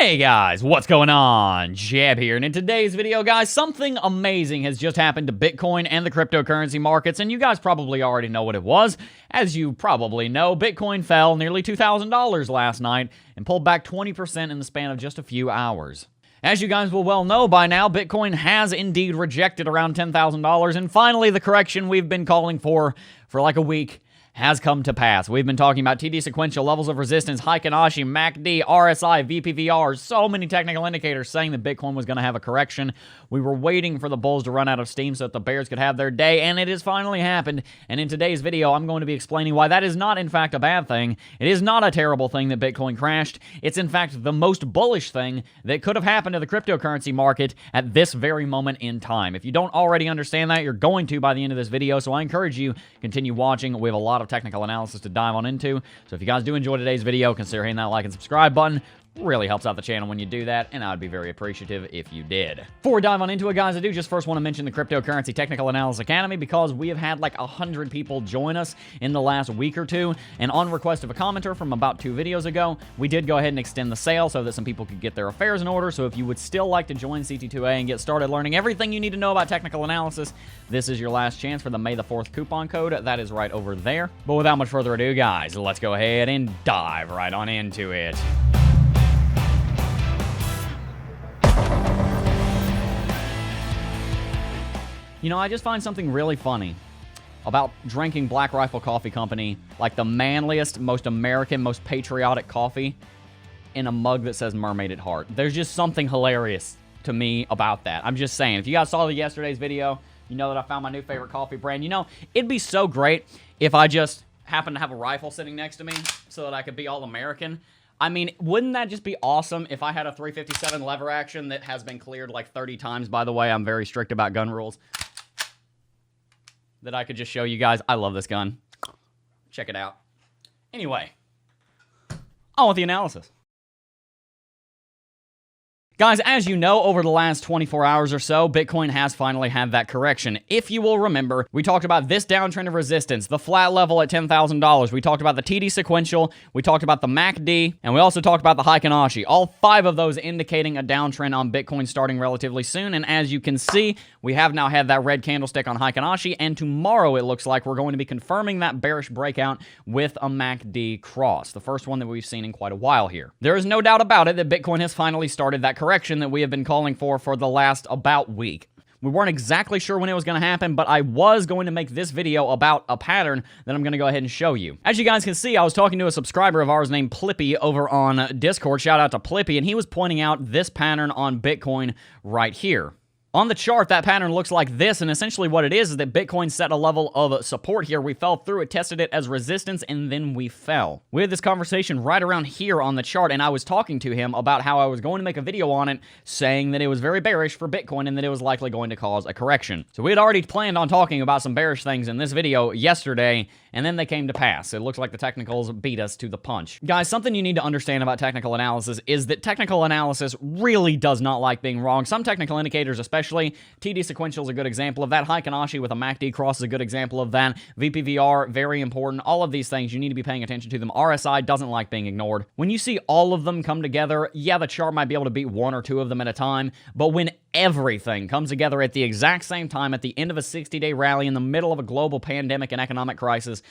Hey guys, what's going on? Jab here, and in today's video, guys, something amazing has just happened to Bitcoin and the cryptocurrency markets, and you guys probably already know what it was. As you probably know, Bitcoin fell nearly $2,000 last night and pulled back 20% in the span of just a few hours. As you guys will well know by now, Bitcoin has indeed rejected around $10,000, and finally the correction we've been calling for like a week has come to pass. We've been talking about TD sequential, levels of resistance, Heikin-Ashi, MACD, RSI, VPVR, so many technical indicators saying that Bitcoin was going to have a correction. We were waiting for the bulls to run out of steam so that the bears could have their day, and it has finally happened. And in today's video, I'm going to be explaining why that is not, in fact, a bad thing. It is not a terrible thing that Bitcoin crashed. It's, in fact, the most bullish thing that could have happened to the cryptocurrency market at this very moment in time. If you don't already understand that, you're going to by the end of this video, so I encourage you to continue watching. We have a lot of technical analysis to dive on into. So if you guys do enjoy today's video, consider hitting that like and subscribe button. Really helps out the channel when you do that, and I would be very appreciative if you did. Before we dive on into it, guys, I do just first want to mention the Cryptocurrency Technical Analysis Academy because we have had like 100 people join us in the last week or two, and on request of a commenter from about 2 videos ago, we did go ahead and extend the sale so that some people could get their affairs in order. So if you would still like to join CT2A and get started learning everything you need to know about technical analysis, this is your last chance for the May the 4th coupon code. That is right over there. But without much further ado, guys, let's go ahead and dive right on into it. You know, I just find something really funny about drinking Black Rifle Coffee Company, like the manliest, most American, most patriotic coffee, in a mug that says Mermaid at Heart. There's just something hilarious to me about that. I'm just saying, if you guys saw yesterday's video, you know that I found my new favorite coffee brand. You know, it'd be so great if I just happened to have a rifle sitting next to me so that I could be all American. I mean, wouldn't that just be awesome if I had a 357 lever action that has been cleared like 30 times, by the way? I'm very strict about gun rules. That I could just show you guys. I love this gun. Check it out. Anyway, on with the analysis. Guys, as you know, over the last 24 hours or so, Bitcoin has finally had that correction. If you will remember, we talked about this downtrend of resistance, the flat level at $10,000. We talked about the TD sequential, we talked about the MACD, and we also talked about the Heikin-Ashi. All 5 of those indicating a downtrend on Bitcoin starting relatively soon. And as you can see, we have now had that red candlestick on Heikin-Ashi, and tomorrow it looks like we're going to be confirming that bearish breakout with a MACD cross, the first one that we've seen in quite a while here. There is no doubt about it that Bitcoin has finally started that correction that we have been calling for the last about week. We weren't exactly sure when it was going to happen, but I was going to make this video about a pattern that I'm going to go ahead and show you. As you guys can see, I was talking to a subscriber of ours named Plippy over on Discord. Shout out to Plippy, and he was pointing out this pattern on Bitcoin right here. On the chart, that pattern looks like this, and essentially what it is that Bitcoin set a level of support here. We fell through it, tested it as resistance, and then we fell. We had this conversation right around here on the chart, and I was talking to him about how I was going to make a video on it, saying that it was very bearish for Bitcoin and that it was likely going to cause a correction. So we had already planned on talking about some bearish things in this video yesterday, and then they came to pass. It looks like the technicals beat us to the punch. Guys, something you need to understand about technical analysis is that technical analysis really does not like being wrong. Some technical indicators, especially TD sequential is a good example of that. Heikin-Ashi with a MACD cross is a good example of that. VPVR, very important. All of these things, you need to be paying attention to them. RSI doesn't like being ignored. When you see all of them come together, yeah, the chart might be able to beat 1 or 2 of them at a time, but when everything comes together at the exact same time at the end of a 60-day rally in the middle of a global pandemic and economic crisis,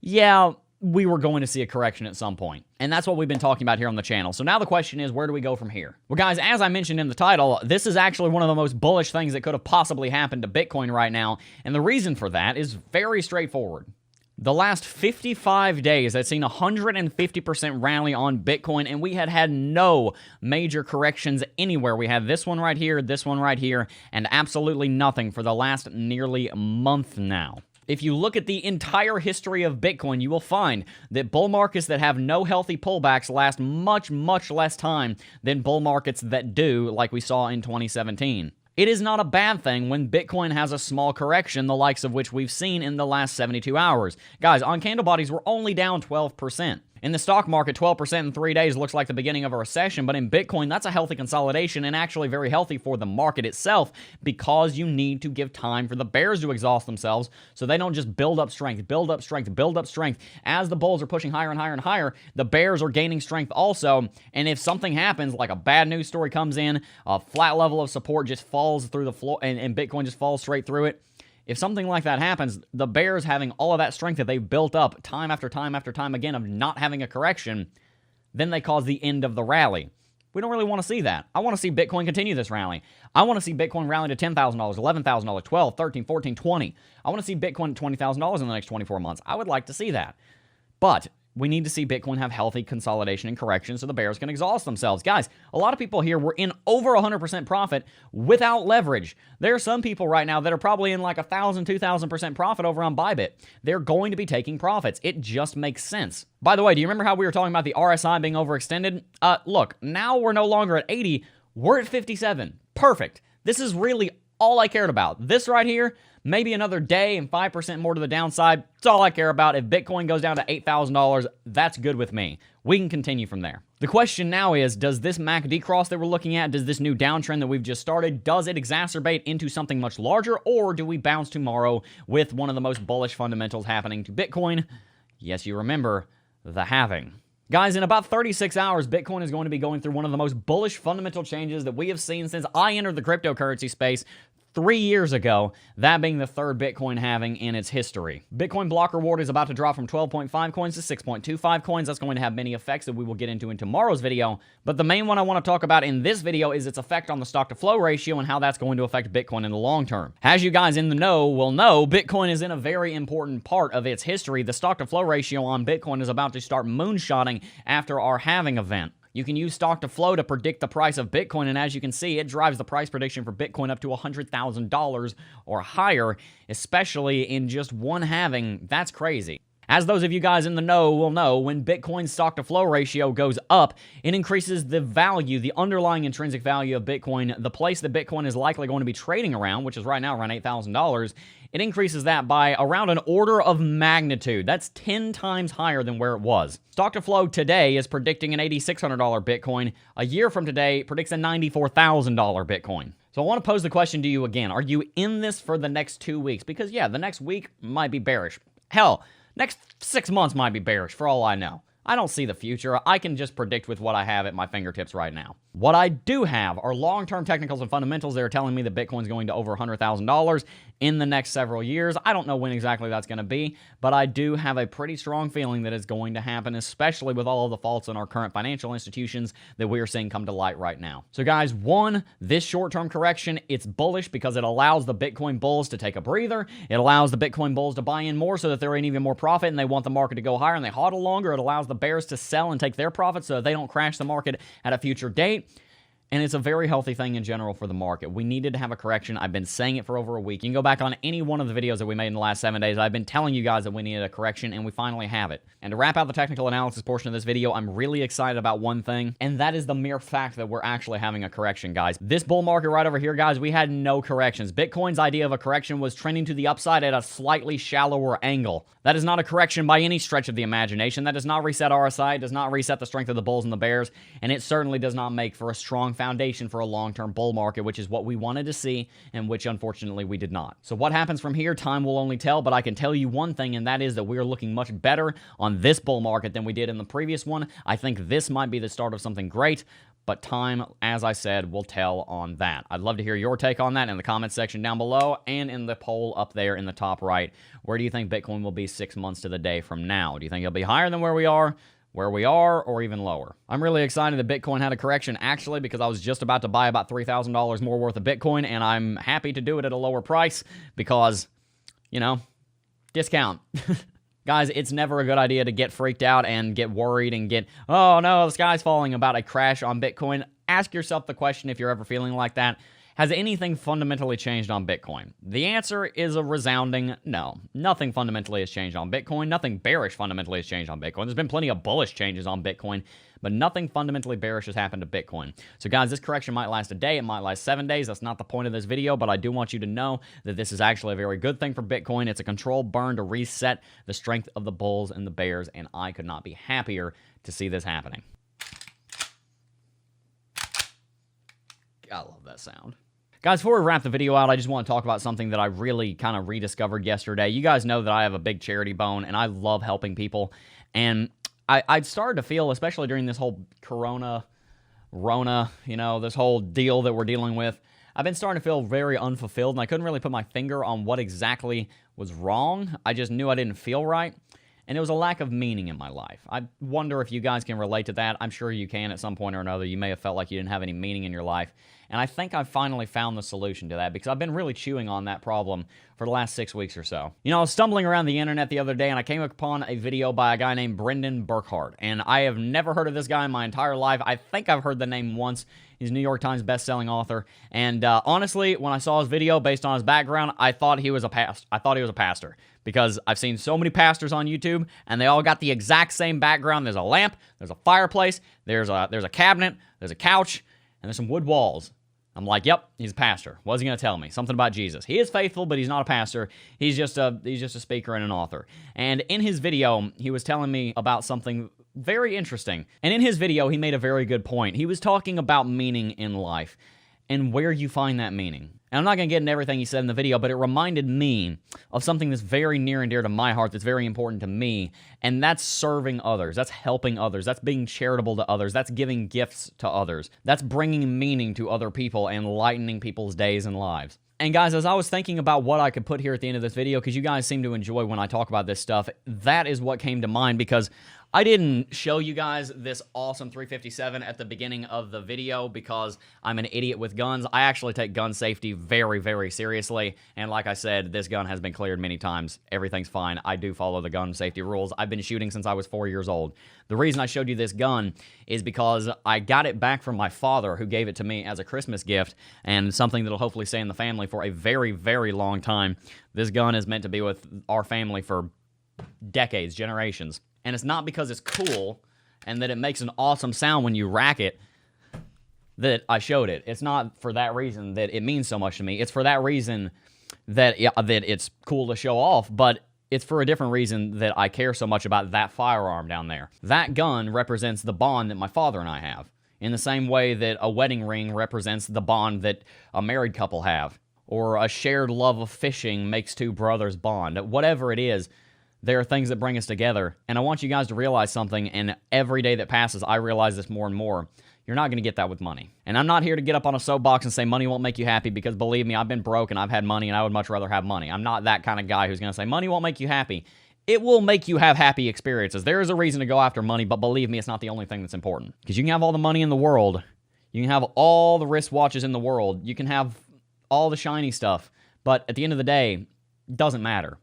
yeah, we were going to see a correction at some point. And that's what we've been talking about here on the channel. So now the question is, where do we go from here? Well, guys, as I mentioned in the title, this is actually one of the most bullish things that could have possibly happened to Bitcoin right now. And the reason for that is very straightforward. The last 55 days has seen a 150% rally on Bitcoin, and we had no major corrections anywhere. We had this one right here, and absolutely nothing for the last nearly month now. If you look at the entire history of Bitcoin, you will find that bull markets that have no healthy pullbacks last much, much less time than bull markets that do, like we saw in 2017. It is not a bad thing when Bitcoin has a small correction, the likes of which we've seen in the last 72 hours. Guys, on candle bodies, we're only down 12%. In the stock market, 12% in 3 days looks like the beginning of a recession, but in Bitcoin, that's a healthy consolidation and actually very healthy for the market itself because you need to give time for the bears to exhaust themselves so they don't just build up strength, build up strength, build up strength. As the bulls are pushing higher and higher and higher, the bears are gaining strength also, and if something happens, like a bad news story comes in, a flat level of support just falls through the floor, and Bitcoin just falls straight through it, if something like that happens, the bears having all of that strength that they've built up time after time after time again of not having a correction, then they cause the end of the rally. We don't really want to see that. I want to see Bitcoin continue this rally. I want to see Bitcoin rally to $10,000, $11,000, $12,000, $13,000, $14,000, $20,000. I want to see Bitcoin at $20,000 in the next 24 months. I would like to see that. But we need to see Bitcoin have healthy consolidation and correction so the bears can exhaust themselves. Guys, a lot of people here were in over 100% profit without leverage. There are some people right now that are probably in like 1,000, 2,000% profit over on Bybit. They're going to be taking profits. It just makes sense. By the way, do you remember how we were talking about the RSI being overextended? Look, now we're no longer at 80. We're at 57. Perfect. This is really all I cared about. This right here, maybe another day and 5% more to the downside. That's all I care about. If Bitcoin goes down to $8,000, that's good with me. We can continue from there. The question now is, does this MACD cross that we're looking at, does this new downtrend that we've just started, does it exacerbate into something much larger, or do we bounce tomorrow with one of the most bullish fundamentals happening to Bitcoin? Yes, you remember, the halving. Guys, in about 36 hours, Bitcoin is going to be going through one of the most bullish fundamental changes that we have seen since I entered the cryptocurrency space 3 years ago, that being the third Bitcoin halving in its history. Bitcoin block reward is about to drop from 12.5 coins to 6.25 coins. That's going to have many effects that we will get into in tomorrow's video. But the main one I want to talk about in this video is its effect on the stock-to-flow ratio and how that's going to affect Bitcoin in the long term. As you guys in the know will know, Bitcoin is in a very important part of its history. The stock-to-flow ratio on Bitcoin is about to start moonshotting after our halving event. You can use stock to flow to predict the price of Bitcoin, and as you can see, it drives the price prediction for Bitcoin up to $100,000 or higher, especially in just one halving. That's crazy. As those of you guys in the know will know, when Bitcoin's stock-to-flow ratio goes up, it increases the value, the underlying intrinsic value of Bitcoin, the place that Bitcoin is likely going to be trading around, which is right now around $8,000. It increases that by around an order of magnitude. That's 10 times higher than where it was. Stock-to-flow today is predicting an $8,600 Bitcoin. A year from today, predicts a $94,000 Bitcoin. So I want to pose the question to you again. Are you in this for the next 2 weeks? Because, yeah, the next week might be bearish. Hell, next 6 months might be bearish, for all I know. I don't see the future. I can just predict with what I have at my fingertips right now. What I do have are long-term technicals and fundamentals that are telling me that Bitcoin's going to over $100,000 in the next several years. I don't know when exactly that's going to be, but I do have a pretty strong feeling that it's going to happen, especially with all of the faults in our current financial institutions that we are seeing come to light right now. So guys, one, this short-term correction, it's bullish because it allows the Bitcoin bulls to take a breather. It allows the Bitcoin bulls to buy in more so that they're in even more profit and they want the market to go higher and they hodl longer. It allows the bears to sell and take their profits so that they don't crash the market at a future date. And it's a very healthy thing in general for the market. We needed to have a correction. I've been saying it for over a week. You can go back on any one of the videos that we made in the last 7 days. I've been telling you guys that we needed a correction, and we finally have it. And to wrap out the technical analysis portion of this video, I'm really excited about one thing, and that is the mere fact that we're actually having a correction, guys. This bull market right over here, guys, we had no corrections. Bitcoin's idea of a correction was trending to the upside at a slightly shallower angle. That is not a correction by any stretch of the imagination. That does not reset RSI. It does not reset the strength of the bulls and the bears, and it certainly does not make for a strong foundation for a long-term bull market, which is what we wanted to see, and which unfortunately we did not. So what happens from here, time will only tell, but I can tell you one thing, and that is that we're looking much better on this bull market than we did in the previous one. I think this might be the start of something great, but time, as I said, will tell on that. I'd love to hear your take on that in the comments section down below and in the poll up there in the top right. Where do you think Bitcoin will be 6 months to the day from now? Do you think it'll be higher than where we are, or even lower? I'm really excited that Bitcoin had a correction, actually, because I was just about to buy about $3,000 more worth of Bitcoin, and I'm happy to do it at a lower price because, you know, discount. Guys, it's never a good idea to get freaked out and get worried and get, oh no, the sky's falling about a crash on Bitcoin. Ask yourself the question, if you're ever feeling like that, Has anything fundamentally changed on Bitcoin? The answer is a resounding no. Nothing fundamentally has changed on Bitcoin. Nothing bearish fundamentally has changed on Bitcoin. There's been plenty of bullish changes on Bitcoin, but nothing fundamentally bearish has happened to Bitcoin. So guys, this correction might last a day. It might last 7 days. That's not the point of this video, but I do want you to know that this is actually a very good thing for Bitcoin. It's a controlled burn to reset the strength of the bulls and the bears, and I could not be happier to see this happening. I love that sound. Guys, before we wrap the video out, I just want to talk about something that I really kind of rediscovered yesterday. You guys know that I have a big charity bone, and I love helping people. And I'd started to feel, especially during this whole Rona, you know, this whole deal that we're dealing with, I've been starting to feel very unfulfilled, and I couldn't really put my finger on what exactly was wrong. I just knew I didn't feel right, and it was a lack of meaning in my life. I wonder if you guys can relate to that. I'm sure you can at some point or another. You may have felt like you didn't have any meaning in your life, and I think I've finally found the solution to that because I've been really chewing on that problem for the last 6 weeks or so. You know, I was stumbling around the internet the other day, and I came upon a video by a guy named Brendan Burkhardt, and I have never heard of this guy in my entire life. I think I've heard the name once. He's a New York Times best-selling author, and honestly, when I saw his video based on his background, I thought he was a pastor because I've seen so many pastors on YouTube, and they all got the exact same background. There's a lamp, there's a fireplace, there's a cabinet, there's a couch, and there's some wood walls. I'm like, yep, he's a pastor. What's he going to tell me? Something about Jesus. He is faithful, but he's not a pastor. He's just a speaker and an author. And in his video, he was telling me about something very interesting. And in his video, he made a very good point. He was talking about meaning in life and where you find that meaning. And I'm not going to get into everything he said in the video, but it reminded me of something that's very near and dear to my heart, that's very important to me, and that's serving others. That's helping others. That's being charitable to others. That's giving gifts to others. That's bringing meaning to other people and lightening people's days and lives. And guys, as I was thinking about what I could put here at the end of this video, because you guys seem to enjoy when I talk about this stuff, that is what came to mind, because I didn't show you guys this awesome 357 at the beginning of the video because I'm an idiot with guns. I actually take gun safety very, very seriously, and like I said, this gun has been cleared many times. Everything's fine. I do follow the gun safety rules. I've been shooting since I was 4 years old. The reason I showed you this gun is because I got it back from my father, who gave it to me as a Christmas gift, and something that'll hopefully stay in the family for a very, very long time. This gun is meant to be with our family for decades, generations. And it's not because it's cool and that it makes an awesome sound when you rack it that I showed it. It's not for that reason that it means so much to me. It's for that reason that it's cool to show off, but it's for a different reason that I care so much about that firearm down there. That gun represents the bond that my father and I have, in the same way that a wedding ring represents the bond that a married couple have, or a shared love of fishing makes two brothers bond. Whatever it is, there are things that bring us together, and I want you guys to realize something, and every day that passes, I realize this more and more. You're not going to get that with money. And I'm not here to get up on a soapbox and say money won't make you happy, because believe me, I've been broke and I've had money, and I would much rather have money. I'm not that kind of guy who's going to say money won't make you happy. It will make you have happy experiences. There is a reason to go after money, but believe me, it's not the only thing that's important. Because you can have all the money in the world. You can have all the wristwatches in the world. You can have all the shiny stuff. But at the end of the day, it doesn't matter.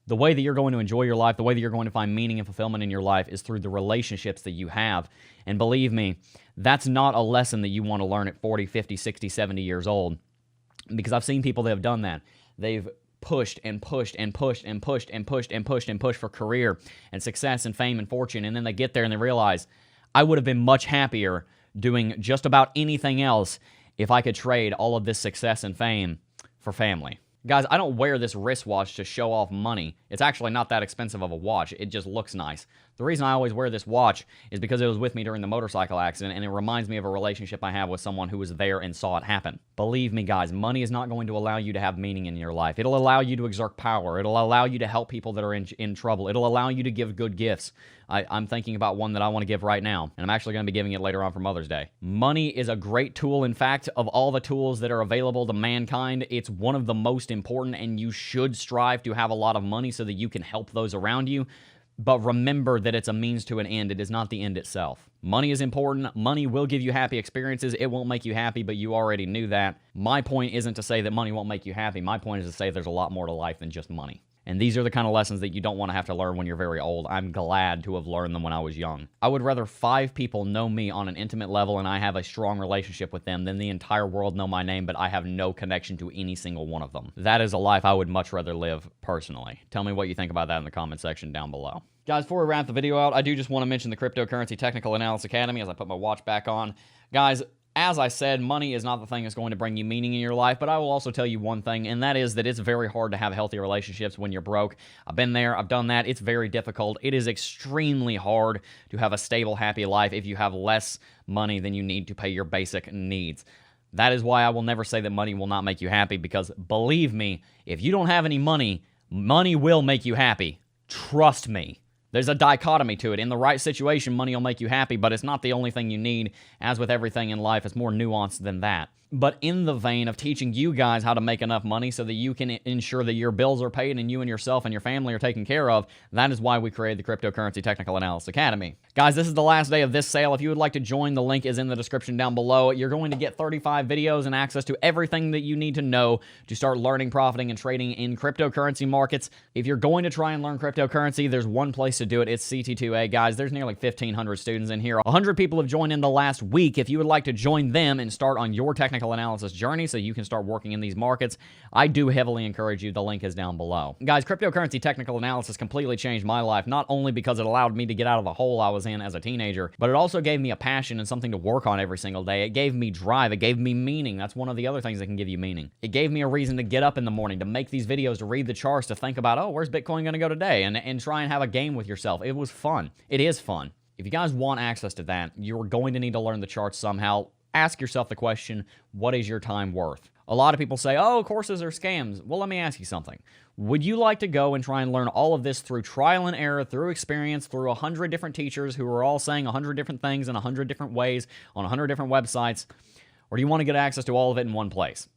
The way that you're going to enjoy your life, the way that you're going to find meaning and fulfillment in your life is through the relationships that you have. And believe me, that's not a lesson that you want to learn at 40, 50, 60, 70 years old. Because I've seen people that have done that. They've pushed and pushed and pushed and pushed and pushed and pushed and pushed for career and success and fame and fortune. And then they get there and they realize, I would have been much happier doing just about anything else if I could trade all of this success and fame for family. Guys, I don't wear this wristwatch to show off money. It's actually not that expensive of a watch. It just looks nice. The reason I always wear this watch is because it was with me during the motorcycle accident, and it reminds me of a relationship I have with someone who was there and saw it happen. Believe me, guys, money is not going to allow you to have meaning in your life. It'll allow you to exert power. It'll allow you to help people that are in trouble. It'll allow you to give good gifts. I'm thinking about one that I want to give right now, and I'm actually going to be giving it later on for Mother's Day. Money is a great tool. In fact, of all the tools that are available to mankind, it's one of the most important, and you should strive to have a lot of money so that you can help those around you. But remember that it's a means to an end. It is not the end itself. Money is important. Money will give you happy experiences. It won't make you happy, but you already knew that. My point isn't to say that money won't make you happy. My point is to say there's a lot more to life than just money. And these are the kind of lessons that you don't want to have to learn when you're very old. I'm glad to have learned them when I was young. I would rather 5 people know me on an intimate level and I have a strong relationship with them than the entire world know my name, but I have no connection to any single one of them. That is a life I would much rather live personally. Tell me what you think about that in the comment section down below. Guys, before we wrap the video out, I do just want to mention the Cryptocurrency Technical Analysis Academy as I put my watch back on. Guys, as I said, money is not the thing that's going to bring you meaning in your life, but I will also tell you one thing, and that is that it's very hard to have healthy relationships when you're broke. I've been there. I've done that. It's very difficult. It is extremely hard to have a stable, happy life if you have less money than you need to pay your basic needs. That is why I will never say that money will not make you happy, because believe me, if you don't have any money, money will make you happy. Trust me. There's a dichotomy to it. In the right situation, money will make you happy, but it's not the only thing you need. As with everything in life, it's more nuanced than that. But in the vein of teaching you guys how to make enough money so that you can ensure that your bills are paid and you and yourself and your family are taken care of, that is why we created the Cryptocurrency Technical Analysis Academy. Guys, this is the last day of this sale. If you would like to join, the link is in the description down below. You're going to get 35 videos and access to everything that you need to know to start learning, profiting, and trading in cryptocurrency markets. If you're going to try and learn cryptocurrency, there's one place to do it. It's CT2A. Guys, there's nearly 1,500 students in here. 100 people have joined in the last week. If you would like to join them and start on your technical analysis journey so you can start working in these markets, I do heavily encourage you. The link is down below. Guys, cryptocurrency technical analysis completely changed my life, not only because it allowed me to get out of the hole I was in as a teenager, but it also gave me a passion and something to work on every single day. It gave me drive. It gave me meaning. That's one of the other things that can give you meaning. It gave me a reason to get up in the morning, to make these videos, to read the charts, to think about, oh, where's Bitcoin going to go today? And try and have a game with yourself. It was fun. It is fun. If you guys want access to that, you're going to need to learn the charts somehow. Ask yourself the question, what is your time worth? A lot of people say, oh, courses are scams. Well, let me ask you something. Would you like to go and try and learn all of this through trial and error, through experience, through 100 different teachers who are all saying 100 different things in 100 different ways on 100 different websites? Or do you want to get access to all of it in one place?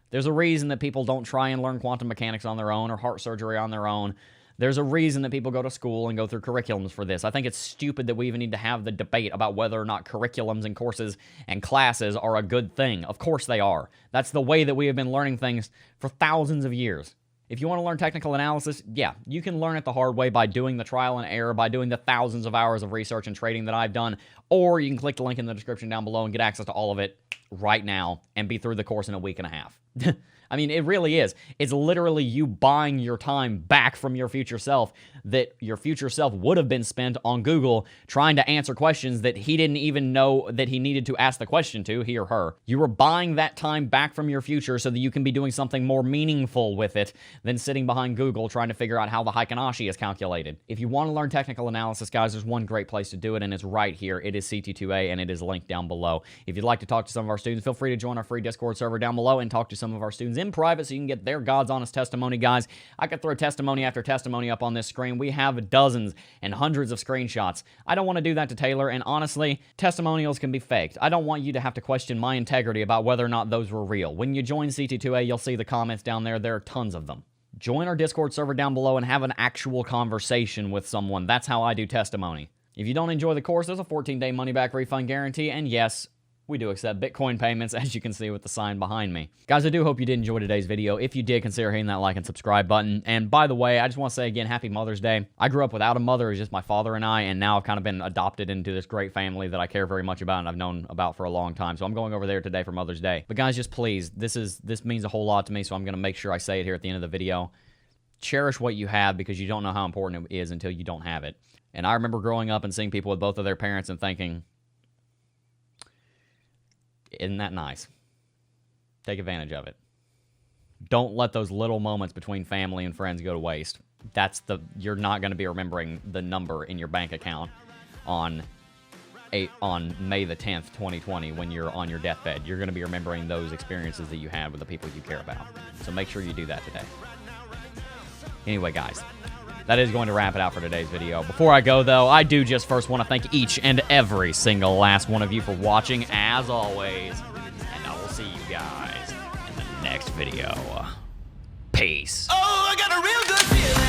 There's a reason that people don't try and learn quantum mechanics on their own or heart surgery on their own. There's a reason that people go to school and go through curriculums for this. I think it's stupid that we even need to have the debate about whether or not curriculums and courses and classes are a good thing. Of course they are. That's the way that we have been learning things for thousands of years. If you want to learn technical analysis, yeah, you can learn it the hard way by doing the trial and error, by doing the thousands of hours of research and trading that I've done, or you can click the link in the description down below and get access to all of it right now and be through the course in a week and a half. I mean, it really is. It's literally you buying your time back from your future self that your future self would have been spent on Google trying to answer questions that he didn't even know that he needed to ask the question to, he or her. You were buying that time back from your future so that you can be doing something more meaningful with it than sitting behind Google trying to figure out how the Heikin-Ashi is calculated. If you want to learn technical analysis, guys, there's one great place to do it, and it's right here. It is CT2A, and it is linked down below. If you'd like to talk to some of our students, feel free to join our free Discord server down below and talk to some of our students in private so you can get their God's honest testimony, guys. I could throw testimony after testimony up on this screen. We have dozens and hundreds of screenshots. I don't want to do that to Taylor, and honestly, testimonials can be faked. I don't want you to have to question my integrity about whether or not those were real. When you join CT2A, you'll see the comments down there. There are tons of them. Join our Discord server down below and have an actual conversation with someone. That's how I do testimony. If you don't enjoy the course, there's a 14-day money-back refund guarantee, and yes, we do accept Bitcoin payments, as you can see with the sign behind me. Guys, I do hope you did enjoy today's video. If you did, consider hitting that like and subscribe button. And by the way, I just want to say again, happy Mother's Day. I grew up without a mother. It was just my father and I, and now I've kind of been adopted into this great family that I care very much about and I've known about for a long time. So I'm going over there today for Mother's Day. But guys, just please, this means a whole lot to me, so I'm going to make sure I say it here at the end of the video. Cherish what you have, because you don't know how important it is until you don't have it. And I remember growing up and seeing people with both of their parents and thinking, isn't that nice? Take advantage of it. Don't let those little moments between family and friends go to waste. You're not going to be remembering the number in your bank account on May the 10th, 2020, when you're on your deathbed. You're going to be remembering those experiences that you had with the people you care about. So make sure you do that today. Anyway, guys, that is going to wrap it out for today's video. Before I go, though, I do just first want to thank each and every single last one of you for watching, as always. And I will see you guys in the next video. Peace. Oh, I got a real good feeling.